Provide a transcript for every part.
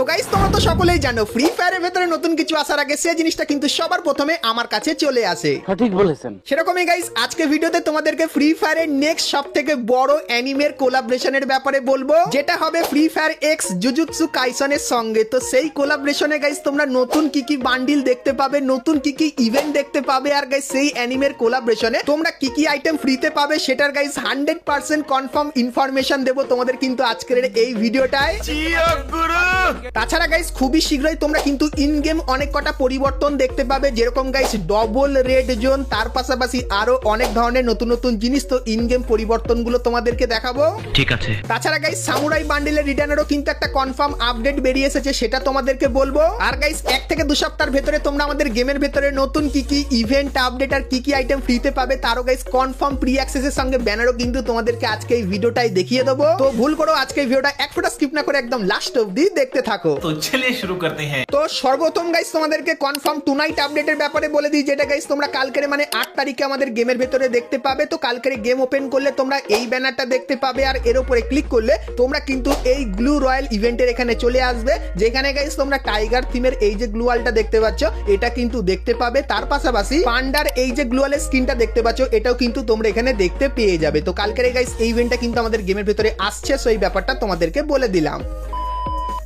Guys তোমরা তো সকলেই জানো ফ্রি ফায়ারের ভেতরে নতুন কিছু আসার আগে সেই জিনিসটা কিন্তু সবার প্রথমে আমার কাছে চলে আসে। ঠিক বলেছেন। সেরকমই গাইস আজকে ভিডিওতে তোমাদেরকে ফ্রি ফায়ারের নেক্সট সবথেকে বড় অ্যানিমের কোলাবরেশনের ব্যাপারে বলবো, যেটা হবে ফ্রি ফায়ার এক্স জুজুৎসু কাইসনের সঙ্গে। তো সেই কোলাবরেশনে গাইস তোমরা নতুন কি কি বান্ডিল দেখতে পাবে, নতুন কি কি ইভেন্ট দেখতে পাবে, আর গাইস সেই অ্যানিমের কোলাবরেশনে তোমরা কি কি আইটেম ফ্রিতে পাবে সেটার গাইস 100% কনফার্ম ইনফরমেশন দেবো তোমাদের কিন্তু আজকের এই ভিডিওটায়। তাছাড়া গাইস খুবই শীঘ্রই তোমরা কিন্তু ইন গেম অনেক কটা পরিবর্তন দেখতে পাবে, যেরকম গাইস ডবল রেড জোন, তার পাশাপাশি আরো অনেক ধরনের নতুন নতুন জিনিস। তো ইন গেম পরিবর্তনগুলো তোমাদেরকে দেখাবো, ঠিক আছে। তাছাড়া গাইস সামুরাই বান্ডিলের রিটার্নেরও কিন্তু একটা কনফার্ম আপডেট বেরিয়ে এসেছে, সেটা তোমাদেরকে বলবো। আর গাইস 1 থেকে 2 সপ্তাহের ভেতরে তোমরা আমাদের গেমের ভেতরে নতুন কি কি ইভেন্ট আপডেট আর কি কি আইটেম ফ্রিতে পাবে তারও গাইস কনফার্ম প্রি অ্যাক্সেসের সঙ্গে ব্যানারও কিন্তু তোমাদেরকে আজকে এই ভিডিওটাই দেখিয়ে দেবো। তো ভুল করো আজকে এই ভিডিওটা এক ফোঁটা স্কিপ না করে একদম লাস্ট অবধি দেখতে থাকো। তো চলিয়ে শুরু করতে हैं। তো সর্বপ্রথম গাইস তোমাদেরকে কনফার্ম টুনাইট আপডেটের ব্যাপারে বলে দিই, যেটা গাইস তোমরা কালকের মানে 8 তারিখে আমাদের গেমের ভেতরে দেখতে পাবে। তো কালকের গেম ওপেন করলে তোমরা এই ব্যানারটা দেখতে পাবে, আর এর উপরে ক্লিক করলে তোমরা কিন্তু এই গ্লু রয়্যাল ইভেন্টের এখানে চলে আসবে, যেখানে গাইস তোমরা টাইগার থিমের এই যে গ্লু ওয়ালটা দেখতে পাচ্ছ এটা কিন্তু দেখতে পাবে। তার পাশাপাশি পান্ডার এই যে গ্লু ওয়ালের স্কিনটা দেখতে পাচ্ছ এটাও কিন্তু তোমরা এখানে দেখতে পেয়ে যাবে। তো কালকের গাইস এই ইভেন্টটা কিন্তু আমাদের গেমের ভেতরে আসছে, সো এই ব্যাপারটা তোমাদেরকে বলে দিলাম।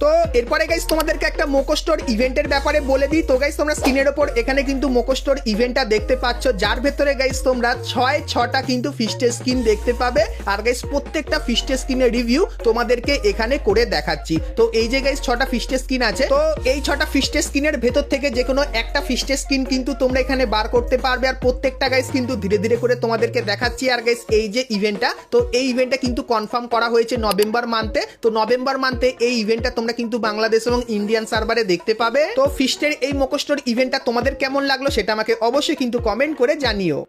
তো এরপরে গাইস তোমাদেরকে একটা মোকোস্টোর ইভেন্টের ব্যাপারে বলে দিই। তো গাইস তোমরা স্ক্রিনের ওপর এখানে কিন্তু মোকোস্টোর ইভেন্টটা দেখতে পাচ্ছ, যার ভেতরে গাইস তোমরা 6টা কিন্তু ফিস্টের স্কিন দেখতে পাবে। আর গাইস প্রত্যেকটা ফিস্টের স্কিনের রিভিউ তোমাদেরকে এখানে করে দেখাচ্ছি। তো এই যে গাইস 6টা ফিস্টের স্কিন আছে, তো এই 6টা ফিস্টের স্কিনের ভেতর থেকে যে কোনো একটা ফিস্টের স্কিন কিন্তু তোমরা এখানে বার করতে পারবে, আর প্রত্যেকটা গাইস কিন্তু ধীরে ধীরে করে তোমাদেরকে দেখাচ্ছি। আর গাইস এই যে ইভেন্টটা, তো এই ইভেন্টটা কিন্তু কনফার্ম করা হয়েছে নভেম্বর মান্থে। তো নভেম্বর মান্থে এই ইভেন্টটা তোমরা কিন্তু বাংলাদেশ এবং ইন্ডিয়ান সার্ভারে দেখতে পাবে। তো ফিস্টের এই মোকোস্টোর ইভেন্টটা তোমাদের কেমন লাগলো সেটা আমাকে অবশ্যই কিন্তু কমেন্ট করে জানিও।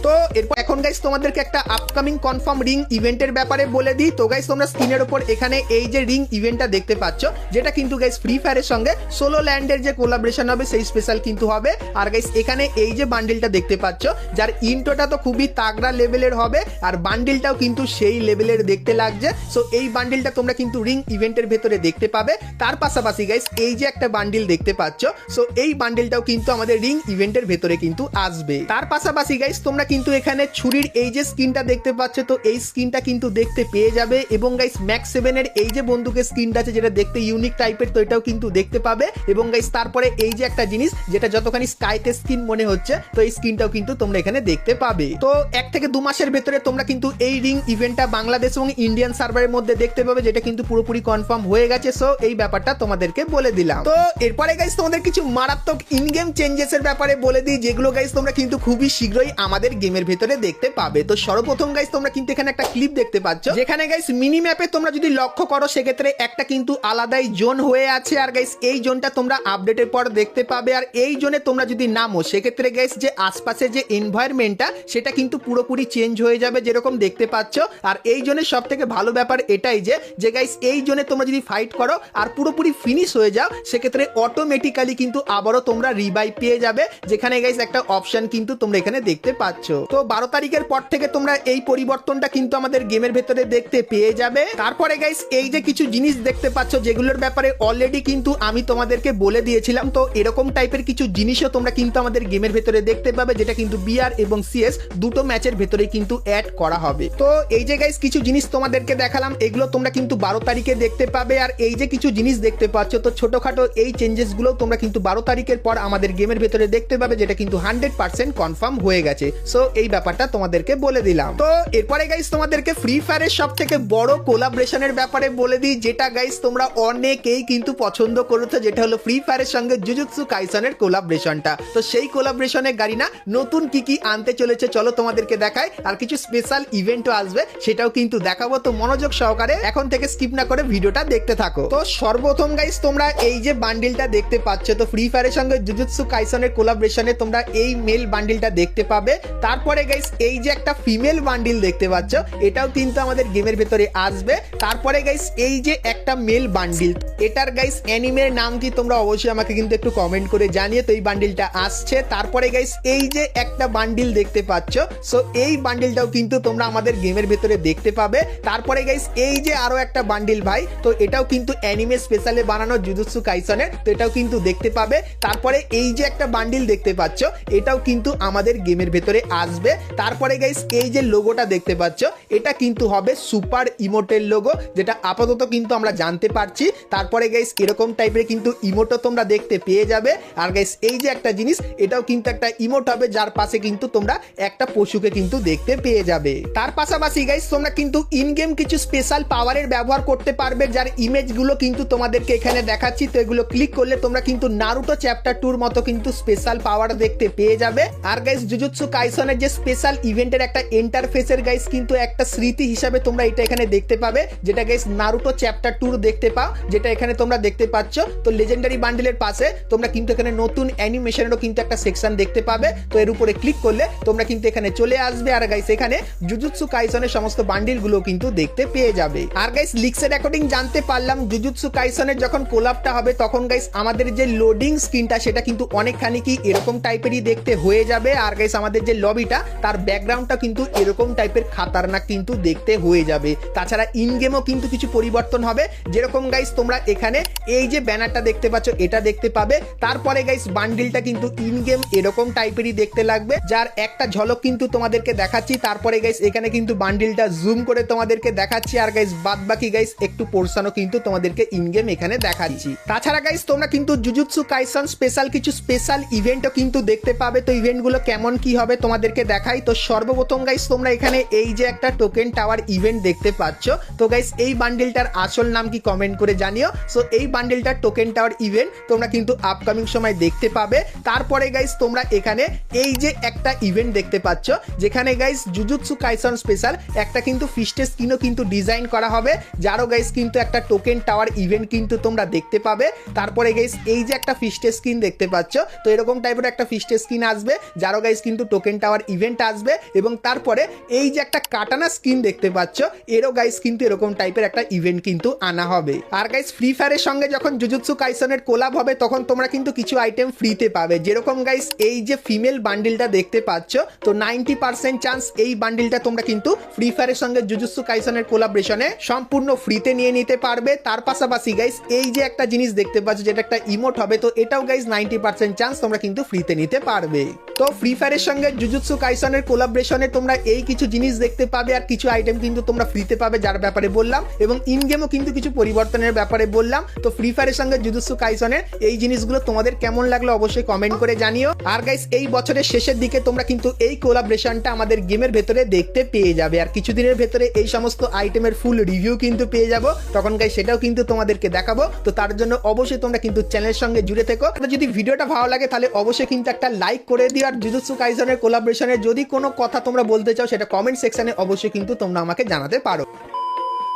তো এরপর এখন গাইস তোমাদেরকে একটা আপকামিং কনফার্ম রিং ইভেন্টের ব্যাপারে বলে দিই। তো গাইস তোমরা স্ক্রিনের উপর এখানে এই যে রিং ইভেন্টটা দেখতে পাচ্ছ, যেটা কিন্তু গাইস ফ্রি ফায়ারের সঙ্গে সোলো ল্যান্ডের যে কোলাবরেশন হবে সেই স্পেশাল কিন্তু হবে। আর গাইস এখানে এই যে বান্ডিলটা দেখতে পাচ্ছ, যার ইন্ট্রোটা তো খুবই তাগড়া লেভেলের হবে, আর বান্ডিলটাও কিন্তু সেই লেভেলের দেখতে লাগছে। সো এই বান্ডিলটা তোমরা কিন্তু রিং ইভেন্টের ভেতরে দেখতে পাবে। তার পাশাপাশি গাইস এই যে একটা বান্ডিল দেখতে পাচ্ছ, সো এই বান্ডিলটাও কিন্তু আমাদের রিং ইভেন্টের ভেতরে কিন্তু আসবে। তার পাশাপাশি গাইস তোমরা কিন্তু এখানে ছুরির এই যে স্কিনটা দেখতে পাচ্ছ, তো এই স্কিনটা কিন্তু দেখতে পেয়ে যাবে। এবং গাইস ম্যাক্স 7 এর এই যে বন্দুকের স্কিনটা আছে যেটা দেখতে ইউনিক টাইপের, তো এটাও কিন্তু দেখতে পাবে। এবং গাইস তারপরে এই যে একটা জিনিস যেটা যতখানি স্কাইতে স্কিন মনে হচ্ছে, তো এই স্কিনটাও কিন্তু তোমরা এখানে দেখতে পাবে। তো 1 থেকে 2 মাসের ভেতরে তোমরা কিন্তু এই রিং ইভেন্টটা বাংলাদেশ এবং ইন্ডিয়ান সার্ভারের মধ্যে দেখতে পাবে, যেটা কিন্তু পুরোপুরি কনফার্ম হয়ে গেছে। সো এই ব্যাপারটা তোমাদেরকে বলে দিলাম। তো এরপরে গাইস তোমাদের কিছু মারাত্মক ইন গেম চেঞ্জেস এর ব্যাপারে বলে দিই, যেগুলো গাইস তোমরা কিন্তু খুবই শীঘ্রই আমাদের গেমের ভেতরে দেখতে পাবে। তো সর্বপ্রথম গাইস তোমরা কিন্তু এখানে একটা ক্লিপ দেখতে পাচ্ছ, যেখানে গাইস মিনি ম্যাপে তোমরা যদি লক্ষ্য করো সেক্ষেত্রে একটা কিন্তু আলাদাই জোন হয়ে আছে। আর গাইস এই জোনটা তোমরা আপডেটের পর দেখতে পাবে। আর এই জোনে তোমরা যদি নামো সেক্ষেত্রে গাইস যে আশপাশে যে এনভায়রনমেন্টটা সেটা কিন্তু পুরোপুরি চেঞ্জ হয়ে যাবে, যেরকম দেখতে পাচ্ছ। আর এই জোনের সব থেকে ভালো ব্যাপার এটাই যে গাইস এই জোনে তোমরা যদি ফাইট করো আর পুরোপুরি ফিনিশ হয়ে যাও সেক্ষেত্রে অটোমেটিক্যালি কিন্তু আবারও তোমরা রিভাইভ পেয়ে যাবে, যেখানে গাইস একটা অপশন কিন্তু তোমরা এখানে দেখতে পাচ্ছ। তো 12 তারিখের পর থেকে তোমরা এই পরিবর্তনটা কিন্তু আমাদের গেমের ভেতরে দেখতে পেয়ে যাবে। তারপরে গাইস এই যে কিছু জিনিস দেখতে পাচ্ছ যেগুলোর ব্যাপারে অলরেডি কিন্তু আমি তোমাদেরকে বলে দিয়েছিলাম, তো এরকম টাইপের কিছু জিনিসও তোমরা কিন্তু আমাদের গেমের ভেতরে দেখতে পাবে, যেটা কিন্তু বিআর এবং সিএস দুটো ম্যাচের ভেতরে কিন্তু অ্যাড করা হবে। তো এই যে গাইস কিছু জিনিস তোমাদেরকে দেখালাম, এগুলো তোমরা কিন্তু 12 তারিখে দেখতে পাবে। আর এই যে কিছু জিনিস দেখতে পাচ্ছ, তো ছোটখাটো এই চেঞ্জেস গুলো তোমরা কিন্তু 12 তারিখের পর আমাদের গেমের ভেতরে দেখতে পাবে, যেটা কিন্তু 100% কনফার্ম হয়ে গেছে। সো এই ব্যাপারটা তোমাদেরকে বলে দিলাম। তো এরপরে গাইস তোমাদেরকে ফ্রি ফায়ারের সব থেকে বড় কোলাবরেশনের ব্যাপারে বলে দিই, যেটা গাইস তোমরা অনেকেই কিন্তু পছন্দ করেছো, যেটা হলো ফ্রি ফায়ারের সঙ্গে জুজুৎসু কাইসনের কোলাবরেশনটা। তো সেই কোলাবরেশনে গারিনা নতুন কি কি আনতে চলেছে চলো তোমাদেরকে দেখাই, আর কিছু স্পেশাল ইভেন্টও আসবে সেটাও কিন্তু দেখাবো। তো মনোযোগ সহকারে এখন থেকে স্কিপ না করে ভিডিওটা দেখতে থাকো। তো সর্বপ্রথম গাইস তোমরা এই যে বান্ডিলটা দেখতে পাচ্ছ, তো ফ্রি ফায়ারের সঙ্গে জুজুৎসু কাইসনের কোলাবরেশনে তোমরা এই মেল বান্ডিলটা দেখতে পাবে। তারপরে গাইস এই যে একটা ফিমেল বান্ডিল দেখতে পাচ্ছ, এটাও কিন্তু আমাদের গেমের ভেতরে আসবে। তারপরে গাইস এই যে একটা মেল বান্ডিল, এটার গাইস অ্যানিমের নাম কি তোমরা অবশ্যই আমাকে কিন্তু একটু কমেন্ট করে জানিয়ে। তো এই বান্ডিলটা আসছে। তারপরে গাইস এই যে একটা বান্ডিল দেখতে পাচ্ছ, সো এই বান্ডিলটাও কিন্তু তোমরা আমাদের গেমের ভেতরে দেখতে পাবে। তারপরে গাইস এই যে আরো একটা বান্ডিল ভাই, তো এটাও কিন্তু অ্যানিমে স্পেশালে বানানো জুজুৎসু কাইসনের, তো এটাও কিন্তু দেখতে পাবে। তারপরে এই যে একটা বান্ডিল দেখতে পাচ্ছ, এটাও কিন্তু আমাদের গেমের ভেতরে আসবে। তারপরে গাইস এই যে লোগোটা দেখতে পাচ্ছ, এটা কিন্তু হবে সুপার ইমোটের লোগো, যেটা আপাতত কিন্তু আমরা জানতে পারছি। তারপরে গাইস এরকম টাইপের কিন্তু ইমোটও তোমরা দেখতে পেয়ে যাবে। আর গাইস এই যে একটা জিনিস, এটাও কিন্তু একটা ইমোট হবে, যার পাশে কিন্তু তোমরা একটা পশুকে কিন্তু দেখতে পেয়ে যাবে। তার পাশাপাশি গাইস তোমরা কিন্তু ইন গেম কিছু স্পেশাল পাওয়ারের ব্যবহার করতে পারবে, যার ইমেজগুলো কিন্তু তোমাদেরকে এখানে দেখাচ্ছি। তো এগুলো ক্লিক করলে তোমরা কিন্তু নারুটো চ্যাপ্টার 2 মতো কিন্তু স্পেশাল পাওয়ার দেখতে পেয়ে যাবে। আর গাইস জুজুৎসু কাইসনের যে স্পেশাল ইভেন্টের একটা ইন্টারফেসের গাইস কিন্তু একটা স্মৃতি হিসাবে তোমরা এটা এখানে দেখতে পাবে, যেটা গাইস নারুটো চ্যাপ্টার 2 দেখতে পাও, যেটা এখানে তোমরা দেখতে পাচ্ছ। তো লেজেন্ডারি বান্ডেলের পাশে তোমরা কিন্তু এখানে নতুন অ্যানিমেশনেরও কিন্তু একটা সেকশন দেখতে পাবে। তো এর উপরে ক্লিক করলে তোমরা কিন্তু এখানে চলে আসবে। আর গাইস এখানে জুজুৎসু কাইসনের সমস্ত বান্ডিলগুলো কিন্তু দেখতে পেয়ে যাবে। আর গাইস লিক্সের অ্যাকর্ডিং জানতে পারলাম জুজুৎসু কাইসনের যখন কোলাপটা হবে, তখন গাইস আমাদের যে লোডিং স্ক্রিনটা সেটা কিন্তু অনেকখানি কি এরকম টাইপেরই দেখতে হয়ে যাবে। আর গাইস আমাদের যে লবিটা, তার ব্যাকগ্রাউন্ডটা কিন্তু এরকম টাইপের খাতারনাক কিন্তু দেখতে হয়ে যাবে। তাছাড়া ইন গেমও কিন্তু কিছু পরিবর্তন হবে, যেরকম গাইস তোমরা এখানে এই যে ব্যানারটা দেখতে পাচ্ছ, এটা দেখতে পাবে। তারপরে গাইস বান্ডিলটা কিন্তু ইন গেম এরকম টাইপেরই দেখতে লাগবে, যার একটা ঝলক কিন্তু তোমাদেরকে দেখাচ্ছি। তারপরে গাইস এখানে কিন্তু বান্ডিলটা জুম করে তোমাদেরকে দেখাচ্ছি। আর গাইস বাদ বাকি গাইস একটু পোর্শনও কিন্তু তোমাদেরকে ইন গেম এখানে দেখাচ্ছি। তাছাড়া গাইস তোমরা কিন্তু জুজুৎসু কাইসন স্পেশাল কিছু স্পেশাল ইভেন্টও কিন্তু দেখতে পাবে। তো ইভেন্টগুলো কেমন কি হবে তোমাদেরকে দেখাই। তো সর্বপ্রথম গাইস তোমরা এখানে এই যে একটা টোকেন টাওয়ার ইভেন্ট দেখতে পাচ্ছ। তো গাইস এই বান্ডিলটার আসল নাম কি কমেন্ট করে জানিও। সো এই বান্ডিলটার টোকেন টাওয়ার ইভেন্ট তোমরা কিন্তু আপকামিং সময় দেখতে পাবে। তারপরে গাইস তোমরা এখানে এই যে একটা ইভেন্ট দেখতে পাচ্ছ, যেখানে গাইস জুজুৎসু কাইসন স্পেশাল একটা কিন্তু ফিস্টের স্কিনও কিন্তু ডিজাইন করা হবে, যারও গাইস কিন্তু একটা টোকেন টাওয়ার ইভেন্ট কিন্তু তোমরা দেখতে পাবে। তারপরে গাইস এই যে একটা ফিস্টের স্কিন দেখতে পাচ্ছ, তো এরকম টাইপের একটা ফিস্টের স্কিন আসবে, যারও গাইস কিন্তু টোকেন টাওয়ার ইভেন্ট আসবে। এবং তারপরে এই যে একটা কাটানা স্কিন দেখতে পাচ্ছ, এরও গাইস কিন্তু এরকম টাইপের একটা ইভেন্ট কিন্তু আনা হবে। আর গাইস ফ্রি ফায়ারের সঙ্গে যখন জুজুৎসু কাইসনের কোলাব হবে, তখন তোমরা কিন্তু কিছু আইটেম ফ্রিতে পাবে, যেরকম গাইস এই যে ফিমেল বান্ডিলটা দেখতে পাচ্ছ, তো 90% চান্স এই বান্ডিলটা তোমরা কিন্তু ফ্রি ফায়ারের সঙ্গে জুজুৎসু কাইসনের কোলাবরেশনে সম্পূর্ণ ফ্রিতে নিয়ে নিতে পারবে। তার পাশাপাশি গাইস এই যে একটা জিনিস দেখতে পাচ্ছ, যেটা একটা ইমোট হবে, তো এটাও গাইস 90% চান্স তোমরা কিন্তু ফ্রিতে নিতে পারবে। তো ফ্রি ফায়ারের সঙ্গে জুজুৎসু কাইসনের কোলাবরেশনে তোমরা এই কিছু জিনিস দেখতে পাবে, আর কিছু আইটেম কিন্তু তোমরা ফ্রিতে পাবে, যার ব্যাপারে বললাম। এবং ইন গেমও কিন্তু কিছু পরিবর্তনের ব্যাপারে বললাম। তো ফ্রি ফায়ারের সঙ্গে জুজুৎসু কাইসনের এই জিনিসগুলো তোমাদের কেমন লাগলো অবশ্যই কমেন্ট করে জানিও। আর গাইস এই বছরের শেষের দিকে তোমরা কিন্তু এই কোলাবরেশনটা আমাদের গেমের ভেতরে দেখতে পেয়ে যাবে। আর কিছুদিনের ভেতরে এই সমস্ত আইটেমের ফুল রিভিউ কিন্তু পেয়ে যাবো, তখন গাইস সেটাও কিন্তু তোমাদেরকে দেখাবো। তো তার জন্য অবশ্যই তোমরা কিন্তু চ্যানেলের সঙ্গে জুড়ে থেকো। যদি ভিডিওটা ভালো লাগে তাহলে অবশ্যই কিন্তু একটা লাইক করে দিও। আর জুজুৎসু কাইসনের কোলাবরেশনের যদি কোনো কথা তোমরা বলতে চাও, সেটা কমেন্ট সেকশনে অবশ্যই কিন্তু তোমরা আমাকে জানাতে পারো।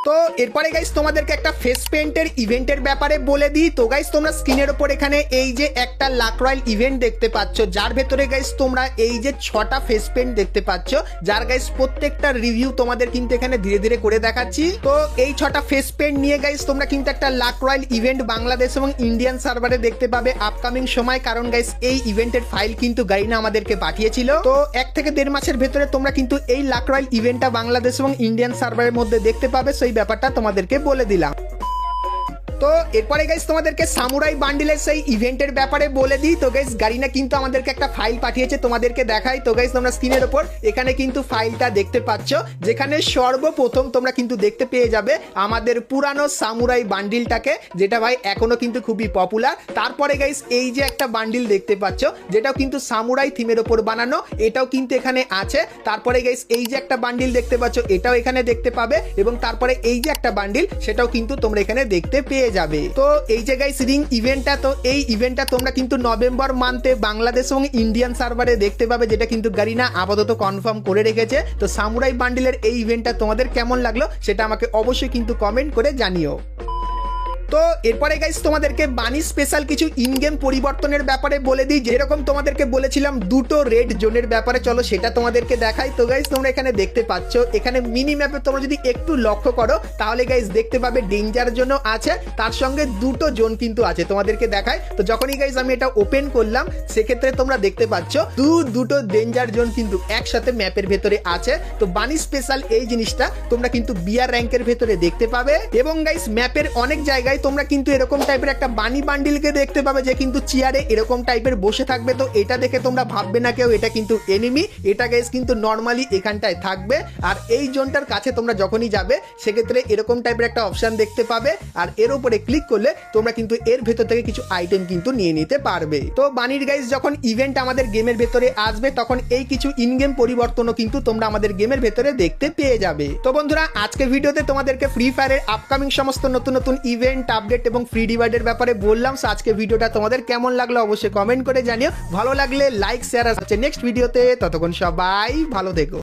তো এরপরে গাইস তোমাদেরকে একটা ফেস পেইন্টের ইভেন্টের ব্যাপারে বলে দিই। তো গাইস তোমরা স্ক্রিনের উপর এখানে এই যে একটা লাক রয়্যাল ইভেন্ট দেখতে পাচ্ছ, যার ভেতরে গাইস তোমরা এই যে 6টা ফেস পেইন্ট দেখতে পাচ্ছ, যার গাইস প্রত্যেকটা রিভিউ তোমাদের কিন্তু এখানে ধীরে ধীরে করে দেখাচ্ছি। তো এই 6টা ফেস পেইন্ট নিয়ে গাইস তোমরা কিন্তু একটা লাক রয়্যাল ইভেন্ট বাংলাদেশ এবং ইন্ডিয়ান সার্ভারে দেখতে পাবে আপকামিং সময়, কারণ গাইস এই ইভেন্টের ফাইল কিন্তু গাইনা আমাদেরকে পাঠিয়েছিল। তো 1 থেকে 1.5 মাসের ভেতরে তোমরা কিন্তু এই লাক রয়্যাল ইভেন্টটা বাংলাদেশ এবং ইন্ডিয়ান সার্ভারের মধ্যে দেখতে পাবে। সেই ব্যাপারটা তোমাদেরকে বলে দিলাম। তো এরপরে গাইস তোমাদেরকে সামুরাই বান্ডিলের সেই ইভেন্টের ব্যাপারে বলে দিই। তো গাইস গারিনা কিন্তু আমাদেরকে একটা ফাইল পাঠিয়েছে, তোমাদেরকে দেখাই। তো গাইস তোমরা স্ক্রিনের উপর এখানে কিন্তু ফাইলটা দেখতে পাচ্ছ, যেখানে সর্বপ্রথম তোমরা কিন্তু দেখতে পেয়ে যাবে আমাদের পুরানো সামুরাই বান্ডিলটাকে, যেটা ভাই এখনো কিন্তু খুবই পপুলার। তারপরে গাইস এই যে একটা বান্ডিল দেখতে পাচ্ছ, যেটাও কিন্তু সামুরাই থিমের উপর বানানো, এটাও কিন্তু এখানে আছে। তারপরে গাইস এই যে একটা বান্ডিল দেখতে পাচ্ছ, এটাও এখানে দেখতে পাবে। এবং তারপরে এই যে একটা বান্ডিল, সেটাও কিন্তু তোমরা এখানে দেখতে পেয়ে যাবে। তো এই যে গাইস রিং ইভেন্টটা, তো এই ইভেন্টটা তোমরা কিন্তু নভেম্বর মান্থে বাংলাদেশ এবং ইন্ডিয়ান সার্ভারে দেখতে পাবে, যেটা কিন্তু গারিনা আপাতত কনফার্ম করে রেখেছে। তো সামুরাই বান্ডিলের এই ইভেন্টটা তোমাদের কেমন লাগলো সেটা আমাকে অবশ্যই কিন্তু কমেন্ট করে জানিও। তো এরপরে গাইস তোমাদেরকে বানি স্পেশাল কিছু ইন গেম পরিবর্তনের ব্যাপারে বলে দিই, যেরকম তোমাদেরকে বলেছিলাম দুটো রেড জোনের ব্যাপারে, চলো সেটা তোমাদেরকে দেখাই। তো গাইস তোমরা এখানে দেখতে পাচ্ছ, এখানে মিনি ম্যাপে তোমরা যদি একটু লক্ষ্য করো তাহলে গাইস দেখতে পাবে ডেঞ্জার জোনও আছে, তার সঙ্গে দুটো জোন কিন্তু আছে, তোমাদেরকে দেখায়। তো যখনই গাইস আমি এটা ওপেন করলাম সেক্ষেত্রে তোমরা দেখতে পাচ্ছ দুটো ডেঞ্জার জোন কিন্তু একসাথে ম্যাপের ভেতরে আছে। তো বানি স্পেশাল এই জিনিসটা তোমরা কিন্তু বিআর র্যাঙ্কের ভেতরে দেখতে পাবে। এবং গাইস ম্যাপের অনেক জায়গায় তোমরা কিন্তু এরকম টাইপের একটা বানি বান্ডিলকে দেখতে পাবে, যে কিন্তু চেয়ারে এরকম টাইপের বসে থাকবে। তো এটা দেখে তোমরা ভাববে না কেউ এটা কিন্তু এনিমি, এটা গাইস কিন্তু নর্মালি এখানটায় থাকবে। আর এই জোনটার কাছে তোমরা যখনই যাবে সেক্ষেত্রে এরকম টাইপের একটা অপশন দেখতে পাবে, আর এর উপরে ক্লিক করলে তোমরা কিন্তু এর ভেতর থেকে কিছু আইটেম কিন্তু নিয়ে নিতে পারবে। তো বানির গাইস যখন ইভেন্ট আমাদের গেমের ভেতরে আসবে তখন এই কিছু ইন গেম পরিবর্তনও কিন্তু তোমরা আমাদের গেমের ভেতরে দেখতে পেয়ে যাবে। তো বন্ধুরা আজকে ভিডিওতে তোমাদেরকে ফ্রি ফায়ারের আপকামিং সমস্ত নতুন নতুন ইভেন্ট আপডেট এবং ফ্রি ডিভাইডের ব্যাপারে বললাম। সো আজকে ভিডিওটা তোমাদের কেমন লাগলো অবশ্যই কমেন্ট করে জানিও, ভালো লাগলে লাইক শেয়ার। আসছে নেক্সট ভিডিওতে, ততক্ষণ সবাই ভালো থেকো।